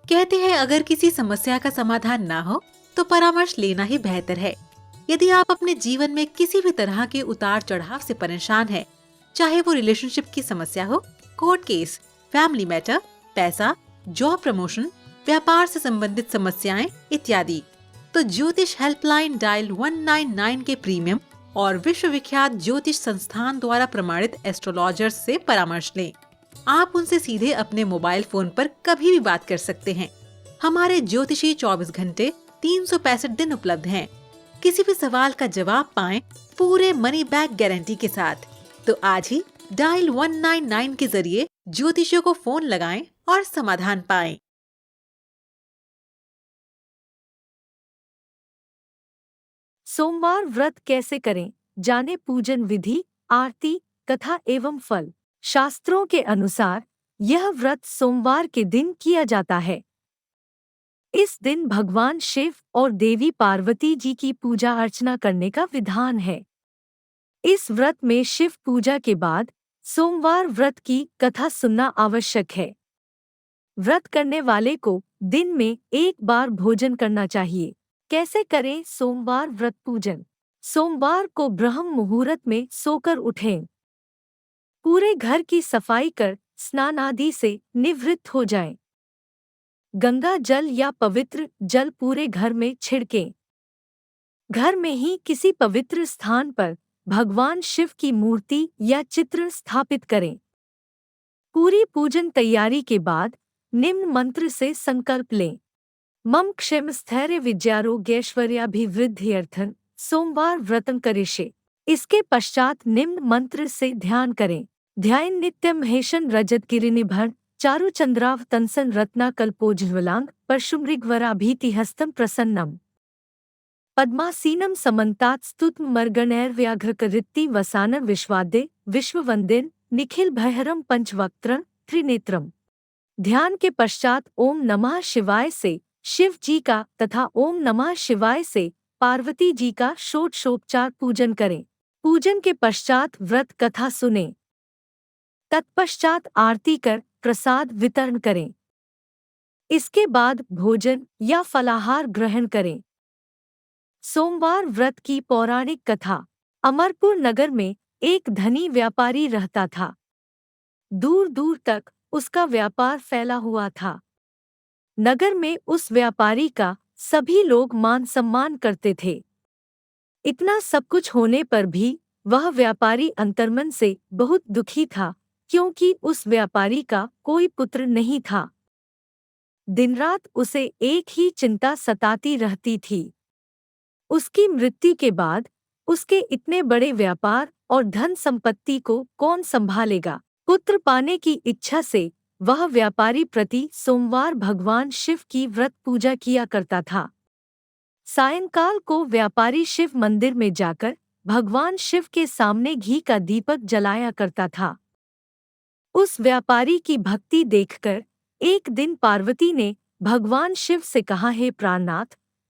कहते हैं अगर किसी समस्या का समाधान ना हो तो परामर्श लेना ही बेहतर है। यदि आप अपने जीवन में किसी भी तरह के उतार चढ़ाव से परेशान हैं, चाहे वो रिलेशनशिप की समस्या हो, कोर्ट केस, फैमिली मैटर, पैसा, जॉब प्रमोशन, व्यापार से संबंधित समस्याएं इत्यादि, तो ज्योतिष हेल्पलाइन डायल 199 के प्रीमियम और विश्वविख्यात ज्योतिष संस्थान द्वारा प्रमाणित एस्ट्रोलॉजर्स से परामर्श लें। आप उनसे सीधे अपने मोबाइल फोन पर कभी भी बात कर सकते हैं। हमारे ज्योतिषी 24 घंटे 365 दिन उपलब्ध हैं। किसी भी सवाल का जवाब पाएं पूरे मनी बैक गारंटी के साथ। तो आज ही डायल 199 के जरिए ज्योतिषियों को फोन लगाएं और समाधान पाएं। सोमवार व्रत कैसे करें, जाने पूजन विधि, आरती, कथा एवं फल। शास्त्रों के अनुसार यह व्रत सोमवार के दिन किया जाता है। इस दिन भगवान शिव और देवी पार्वती जी की पूजा अर्चना करने का विधान है। इस व्रत में शिव पूजा के बाद सोमवार व्रत की कथा सुनना आवश्यक है। व्रत करने वाले को दिन में एक बार भोजन करना चाहिए। कैसे करें सोमवार व्रत पूजन? सोमवार को ब्रह्म मुहूर्त में सोकर उठें। पूरे घर की सफाई कर स्नान आदि से निवृत्त हो जाएं। गंगा जल या पवित्र जल पूरे घर में छिड़कें। घर में ही किसी पवित्र स्थान पर भगवान शिव की मूर्ति या चित्र स्थापित करें। पूरी पूजन तैयारी के बाद निम्न मंत्र से संकल्प लें। मम क्षेम स्थैर्य विद्यारोग्यैश्वर्याभिवृद्ध्यर्थं सोमवार व्रतं करिष्ये। इसके पश्चात निम्न मंत्र से ध्यान करें। ध्यान नित्यम हेशन रजत गिरिनिभं चारुचंद्राव तंसन रत्नाकल्पोज्ज्वलांग परशुमृगवराभीतिहस्तं प्रसन्नम पद्मासीनं समन्तात् स्तुत्मर्गणैर्व्याघ्रकरित्ति वसानर विश्वाद्य विश्ववंदिन निखिल भैरम पंचवक्त्रं त्रिनेत्रम। ध्यान के पश्चात ओम नमः शिवाय से शिव जी का तथा ओम नमः शिवाय से पार्वती जी का षोडशोपचार पूजन करें। पूजन के पश्चात व्रत कथा सुनें। तत्पश्चात आरती कर प्रसाद वितरण करें। इसके बाद भोजन या फलाहार ग्रहण करें। सोमवार व्रत की पौराणिक कथा। अमरपुर नगर में एक धनी व्यापारी रहता था। दूर दूर तक उसका व्यापार फैला हुआ था। नगर में उस व्यापारी का सभी लोग मान सम्मान करते थे। इतना सब कुछ होने पर भी वह व्यापारी अंतर्मन से बहुत दुखी था, क्योंकि उस व्यापारी का कोई पुत्र नहीं था। दिन रात उसे एक ही चिंता सताती रहती थी। उसकी मृत्यु के बाद उसके इतने बड़े व्यापार और धन संपत्ति को कौन संभालेगा? पुत्र पाने की इच्छा से वह व्यापारी प्रति सोमवार भगवान शिव की व्रत पूजा किया करता था। सायंकाल को व्यापारी शिव मंदिर में जाकर भगवान शिव के सामने घी का दीपक जलाया करता था। उस व्यापारी की भक्ति देखकर एक दिन पार्वती ने भगवान शिव से कहा, हे प्राणनाथ,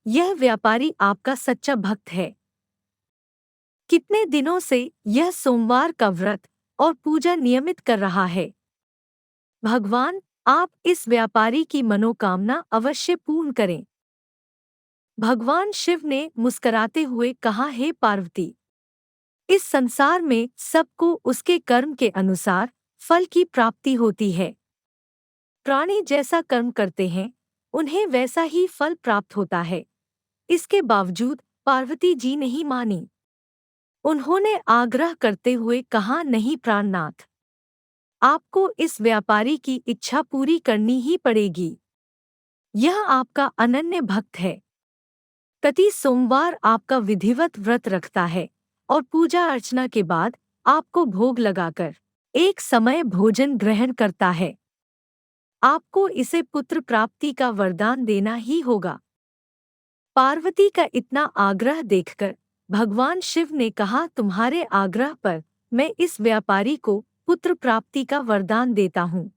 यह व्यापारी आपका सच्चा भक्त है। कितने दिनों से यह सोमवार का व्रत और पूजा नियमित कर रहा है। भगवान, आप इस व्यापारी की मनोकामना अवश्य पूर्ण करें। भगवान शिव ने मुस्कराते हुए कहा, हे पार्वती, इस संसार में सबको उसके कर्म के अनुसार फल की प्राप्ति होती है। प्राणी जैसा कर्म करते हैं उन्हें वैसा ही फल प्राप्त होता है। इसके बावजूद पार्वती जी नहीं मानी। उन्होंने आग्रह करते हुए कहा, नहीं प्राणनाथ, आपको इस व्यापारी की इच्छा पूरी करनी ही पड़ेगी। यह आपका अनन्य भक्त है। प्रति सोमवार आपका विधिवत व्रत रखता है और पूजा अर्चना के बाद आपको भोग लगाकर एक समय भोजन ग्रहण करता है। आपको इसे पुत्र प्राप्ति का वरदान देना ही होगा। पार्वती का इतना आग्रह देखकर भगवान शिव ने कहा, तुम्हारे आग्रह पर मैं इस व्यापारी को पुत्र प्राप्ति का वरदान देता हूँ,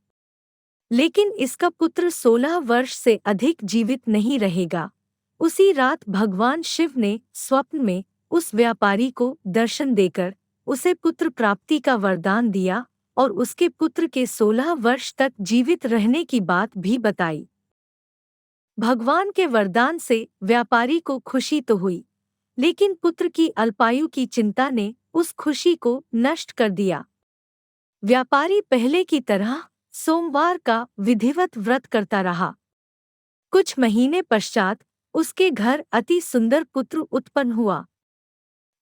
लेकिन इसका पुत्र 16 वर्ष से अधिक जीवित नहीं रहेगा। उसी रात भगवान शिव ने स्वप्न में उस व्यापारी को दर्शन देकर उसे पुत्र प्राप्ति का वरदान दिया और उसके पुत्र के 16 वर्ष तक जीवित रहने की बात भी बताई। भगवान के वरदान से व्यापारी को खुशी तो हुई, लेकिन पुत्र की अल्पायु की चिंता ने उस खुशी को नष्ट कर दिया। व्यापारी पहले की तरह सोमवार का विधिवत व्रत करता रहा। कुछ महीने पश्चात उसके घर अति सुंदर पुत्र उत्पन्न हुआ।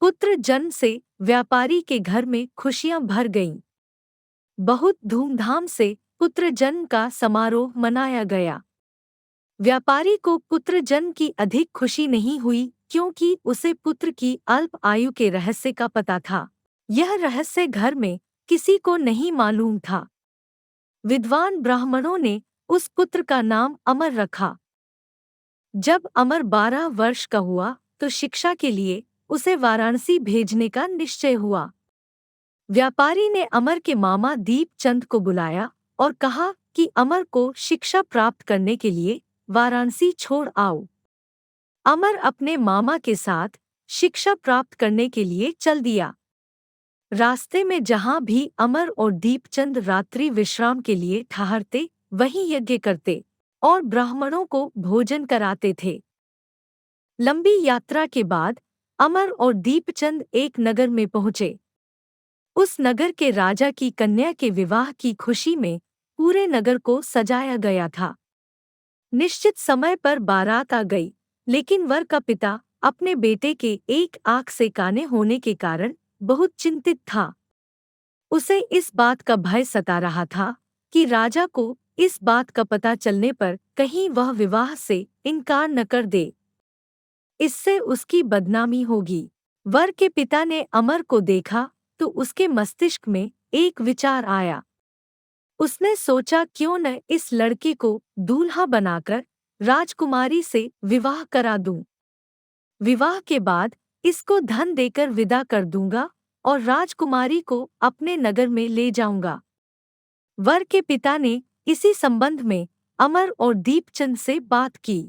पुत्र जन्म से व्यापारी के घर में खुशियां भर गईं। बहुत धूमधाम से पुत्र जन्म का समारोह मनाया गया। व्यापारी को पुत्र जन्म की अधिक खुशी नहीं हुई, क्योंकि उसे पुत्र की अल्प आयु के रहस्य का पता था। यह रहस्य घर में किसी को नहीं मालूम था। विद्वान ब्राह्मणों ने उस पुत्र का नाम अमर रखा। जब अमर 12 वर्ष का हुआ तो शिक्षा के लिए उसे वाराणसी भेजने का निश्चय हुआ। व्यापारी ने अमर के मामा दीपचंद को बुलाया और कहा कि अमर को शिक्षा प्राप्त करने के लिए वाराणसी छोड़ आओ। अमर अपने मामा के साथ शिक्षा प्राप्त करने के लिए चल दिया। रास्ते में जहां भी अमर और दीपचंद रात्रि विश्राम के लिए ठहरते, वहीं यज्ञ करते और ब्राह्मणों को भोजन कराते थे। लंबी यात्रा के बाद अमर और दीपचंद एक नगर में पहुंचे। उस नगर के राजा की कन्या के विवाह की खुशी में पूरे नगर को सजाया गया था। निश्चित समय पर बारात आ गई, लेकिन वर का पिता अपने बेटे के एक आंख से काने होने के कारण बहुत चिंतित था। उसे इस बात का भय सता रहा था कि राजा को इस बात का पता चलने पर कहीं वह विवाह से इनकार न कर दे। इससे उसकी बदनामी होगी। वर के पिता ने अमर को देखा तो उसके मस्तिष्क में एक विचार आया। उसने सोचा, क्यों न इस लड़के को दूल्हा बनाकर राजकुमारी से विवाह करा दूं। विवाह के बाद इसको धन देकर विदा कर दूंगा और राजकुमारी को अपने नगर में ले जाऊंगा। वर के पिता ने इसी संबंध में अमर और दीपचंद से बात की।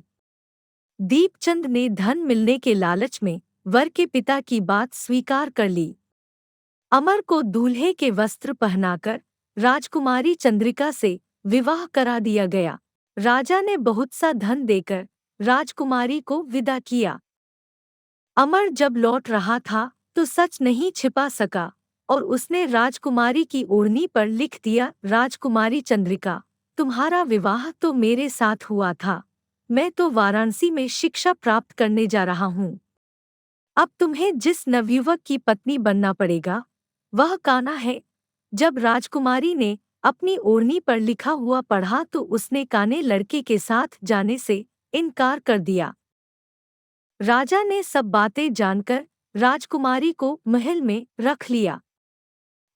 दीपचंद ने धन मिलने के लालच में वर के पिता की बात स्वीकार कर ली। अमर को दूल्हे के वस्त्र पहनाकर राजकुमारी चंद्रिका से विवाह करा दिया गया। राजा ने बहुत सा धन देकर राजकुमारी को विदा किया। अमर जब लौट रहा था तो सच नहीं छिपा सका और उसने राजकुमारी की ओढ़नी पर लिख दिया, राजकुमारी चंद्रिका, तुम्हारा विवाह तो मेरे साथ हुआ था। मैं तो वाराणसी में शिक्षा प्राप्त करने जा रहा हूँ। अब तुम्हें जिस नवयुवक की पत्नी बनना पड़ेगा वह कान्हा है। जब राजकुमारी ने अपनी ओढ़नी पर लिखा हुआ पढ़ा तो उसने काने लड़के के साथ जाने से इनकार कर दिया। राजा ने सब बातें जानकर राजकुमारी को महल में रख लिया।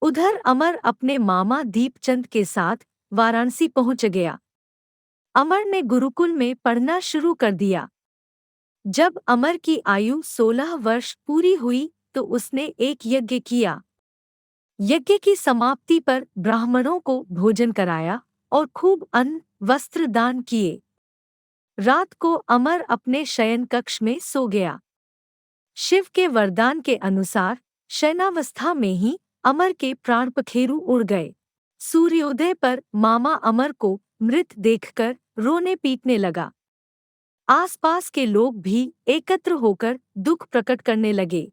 उधर अमर अपने मामा दीपचंद के साथ वाराणसी पहुंच गया। अमर ने गुरुकुल में पढ़ना शुरू कर दिया। जब अमर की आयु 16 वर्ष पूरी हुई तो उसने एक यज्ञ किया। यज्ञ की समाप्ति पर ब्राह्मणों को भोजन कराया और खूब अन्न वस्त्र दान किए। रात को अमर अपने शयन कक्ष में सो गया। शिव के वरदान के अनुसार शयनावस्था में ही अमर के प्राण पखेरु उड़ गए। सूर्योदय पर मामा अमर को मृत देखकर रोने पीटने लगा। आसपास के लोग भी एकत्र होकर दुख प्रकट करने लगे।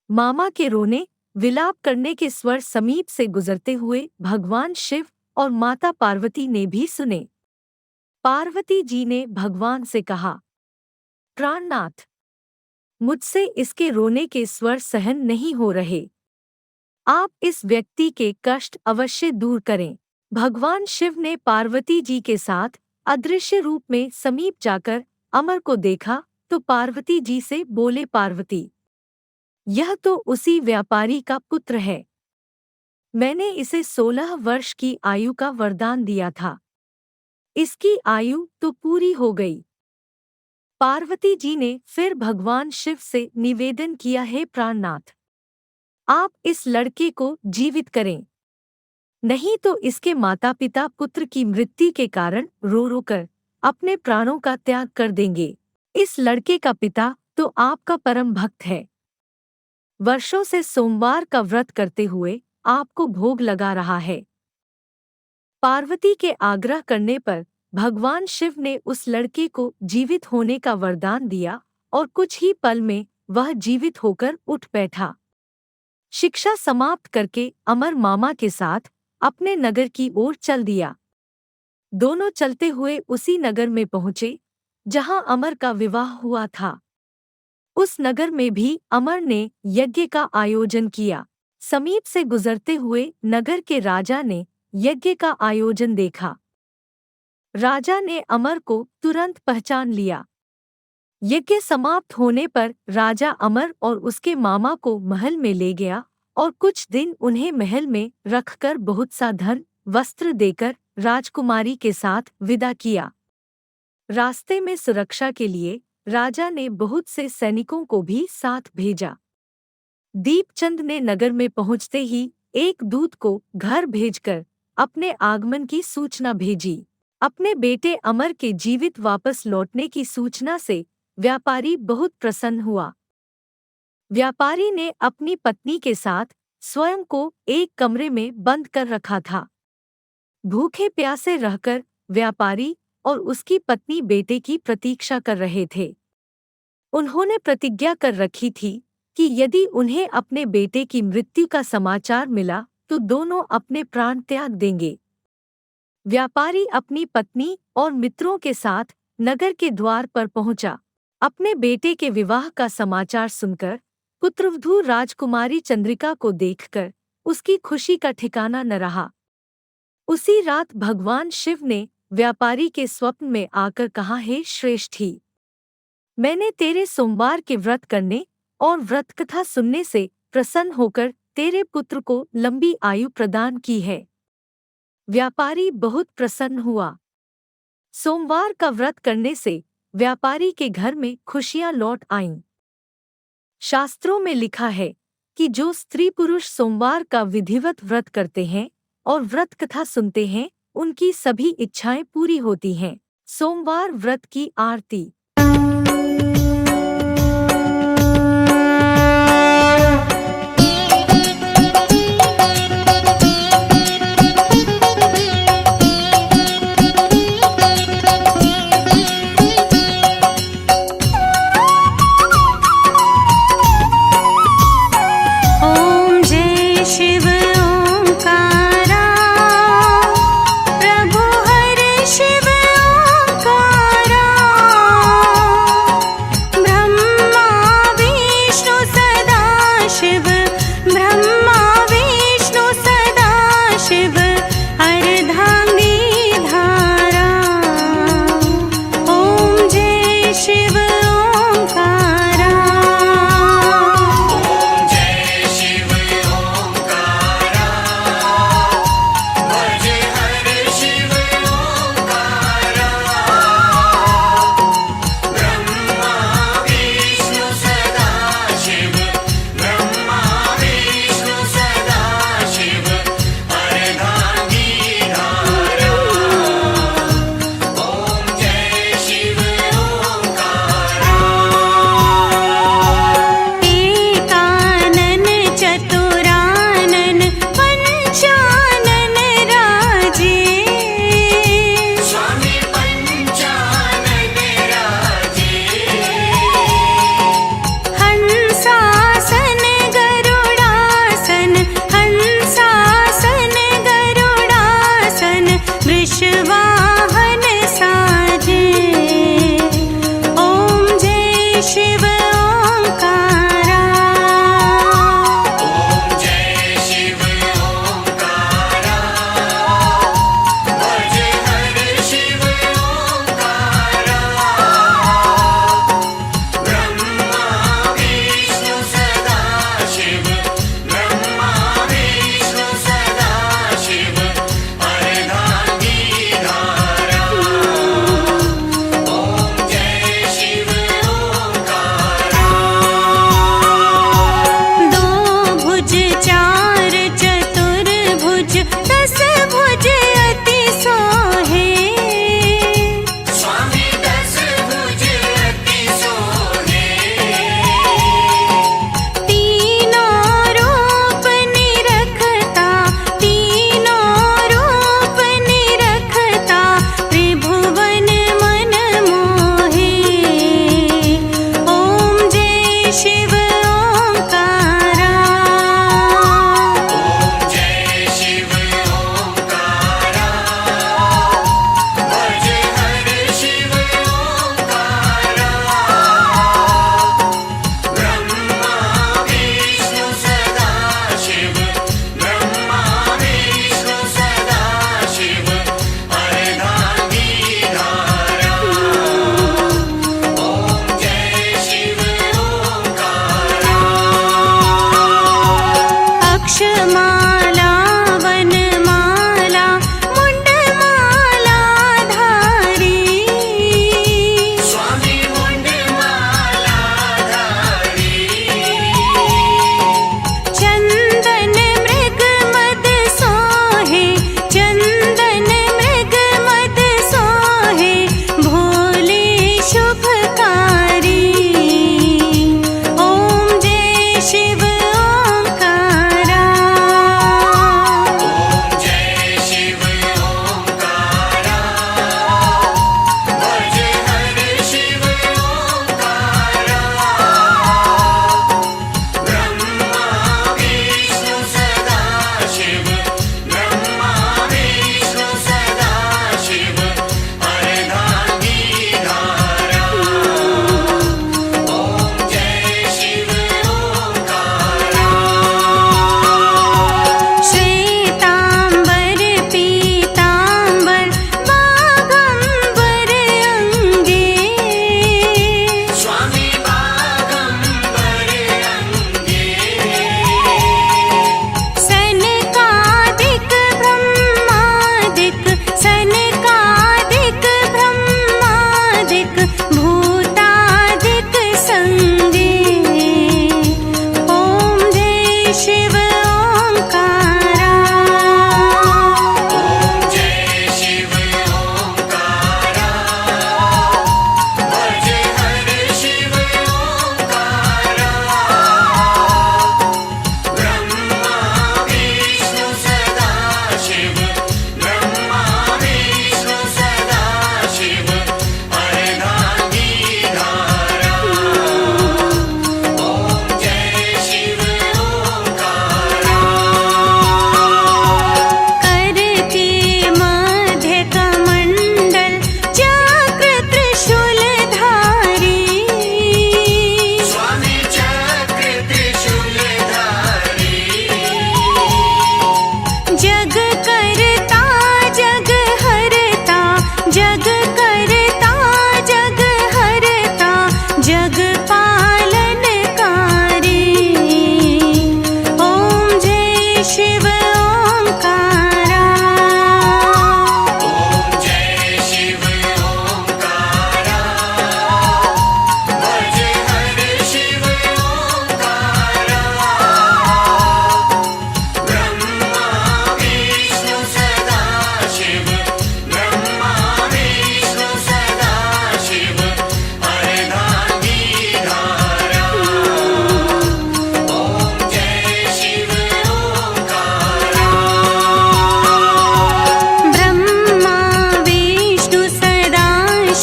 मामा के रोने विलाप करने के स्वर समीप से गुजरते हुए भगवान शिव और माता पार्वती ने भी सुने। पार्वती जी ने भगवान से कहा, प्राणनाथ, मुझसे इसके रोने के स्वर सहन नहीं हो रहे। आप इस व्यक्ति के कष्ट अवश्य दूर करें। भगवान शिव ने पार्वती जी के साथ अदृश्य रूप में समीप जाकर अमर को देखा तो पार्वती जी से बोले, पार्वती, यह तो उसी व्यापारी का पुत्र है। मैंने इसे 16 वर्ष की आयु का वरदान दिया था। इसकी आयु तो पूरी हो गई। पार्वती जी ने फिर भगवान शिव से निवेदन किया, हे प्राणनाथ, आप इस लड़के को जीवित करें, नहीं तो इसके माता पिता पुत्र की मृत्यु के कारण रो रो कर अपने प्राणों का त्याग कर देंगे। इस लड़के का पिता तो आपका परम भक्त है। वर्षों से सोमवार का व्रत करते हुए आपको भोग लगा रहा है। पार्वती के आग्रह करने पर भगवान शिव ने उस लड़के को जीवित होने का वरदान दिया और कुछ ही पल में वह जीवित होकर उठ बैठा। शिक्षा समाप्त करके अमर मामा के साथ अपने नगर की ओर चल दिया। दोनों चलते हुए उसी नगर में पहुंचे जहां अमर का विवाह हुआ था। उस नगर में भी अमर ने यज्ञ का आयोजन किया। समीप से गुजरते हुए नगर के राजा ने यज्ञ का आयोजन देखा। राजा ने अमर को तुरंत पहचान लिया। यज्ञ समाप्त होने पर राजा अमर और उसके मामा को महल में ले गया और कुछ दिन उन्हें महल में रखकर बहुत सा धन वस्त्र देकर राजकुमारी के साथ विदा किया। रास्ते में सुरक्षा के लिए राजा ने बहुत से सैनिकों को भी साथ भेजा। दीपचंद ने नगर में पहुंचते ही एक दूत को घर भेजकर अपने आगमन की सूचना भेजी। अपने बेटे अमर के जीवित वापस लौटने की सूचना से व्यापारी बहुत प्रसन्न हुआ। व्यापारी ने अपनी पत्नी के साथ स्वयं को एक कमरे में बंद कर रखा था। भूखे प्यासे रहकर व्यापारी और उसकी पत्नी बेटे की प्रतीक्षा कर रहे थे। उन्होंने प्रतिज्ञा कर रखी थी कि यदि उन्हें अपने बेटे की मृत्यु का समाचार मिला तो दोनों अपने प्राण त्याग देंगे। व्यापारी अपनी पत्नी और मित्रों के साथ नगर के द्वार पर पहुंचा। अपने बेटे के विवाह का समाचार सुनकर पुत्रवधू राजकुमारी चंद्रिका को देखकर उसकी खुशी का ठिकाना न रहा। उसी रात भगवान शिव ने व्यापारी के स्वप्न में आकर कहा, हे श्रेष्ठी, मैंने तेरे सोमवार के व्रत करने और व्रत कथा सुनने से प्रसन्न होकर तेरे पुत्र को लंबी आयु प्रदान की है। व्यापारी बहुत प्रसन्न हुआ। सोमवार का व्रत करने से व्यापारी के घर में खुशियां लौट आईं। शास्त्रों में लिखा है कि जो स्त्री पुरुष सोमवार का विधिवत व्रत करते हैं और व्रत कथा सुनते हैं, उनकी सभी इच्छाएं पूरी होती हैं। सोमवार व्रत की आरती। शिव ओंकारा,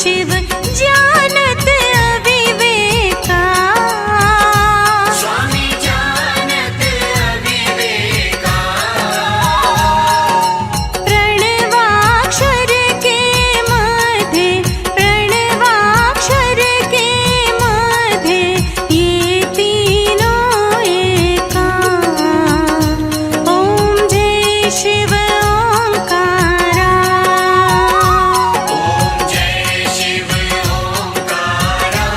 शिव जानत अविवेका। स्वामी जानत अविवेका। प्रणवाक्षर के मध्य, प्रणवाक्षर के मध्य ये तीनों एका। ओम जय शिव ओंकारा। ओम जय शिव ओंकारा।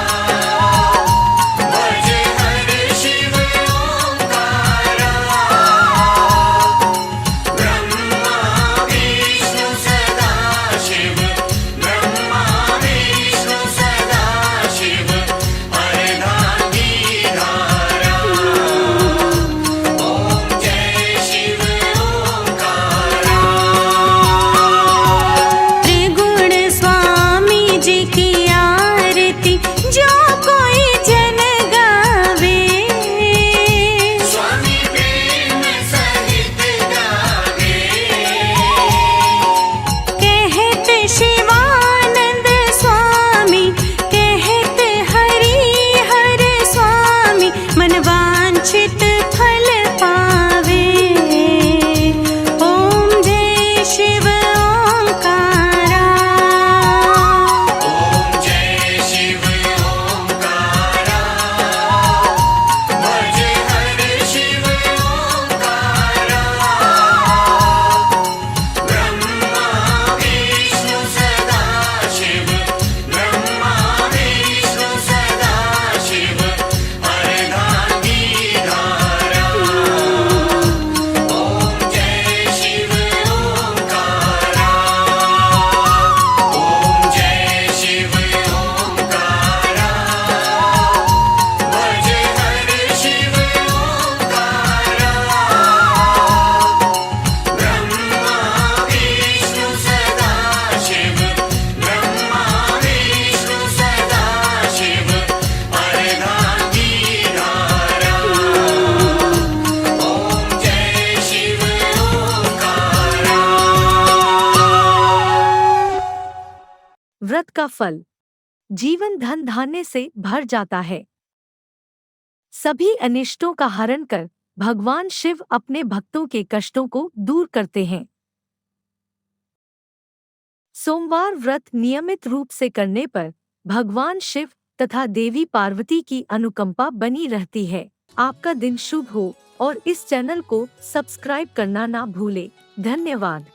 भज हर शिव ओंकारा। ब्रह्मा विष्णु सदा शिव, ब्रह्मा विष्णु सदा शिव, अर्धांगी धारा। ओम जय शिव ओंकारा। त्रिगुण स्वामी जी की आरती जो कोई जन गावे। स्वामी प्रेम सहित गावे। कहत शिवानंद स्वामी, कहत हरि हर स्वामी, मन वांछित फल पावे। ओम जय शिव ओंकारा। ओम जय शिव ओंकारा। भज हर शिव ओंकारा। ब्रह्मा विष्णु सदा शिव, ब्रह्मा विष्णु सदा शिव, अर्धांगी धारा। ओम जय शिव ओंकारा। ओम जय शिव ओंकारा। भज हर शिव ओंकारा। ब्रह्मा विष्णु सदा शिव, ब्रह्मा विष्णु सदा शिव, अर्धांगी धारा। ओम जय शिव ओंकारा। व्रत का फल। जीवन धन धान्य से भर जाता है। सभी अनिष्टों का हरण कर भगवान शिव अपने भक्तों के कष्टों को दूर करते हैं। सोमवार व्रत नियमित रूप से करने पर भगवान शिव तथा देवी पार्वती की अनुकंपा बनी रहती है। आपका दिन शुभ हो और इस चैनल को सब्सक्राइब करना ना भूले। धन्यवाद।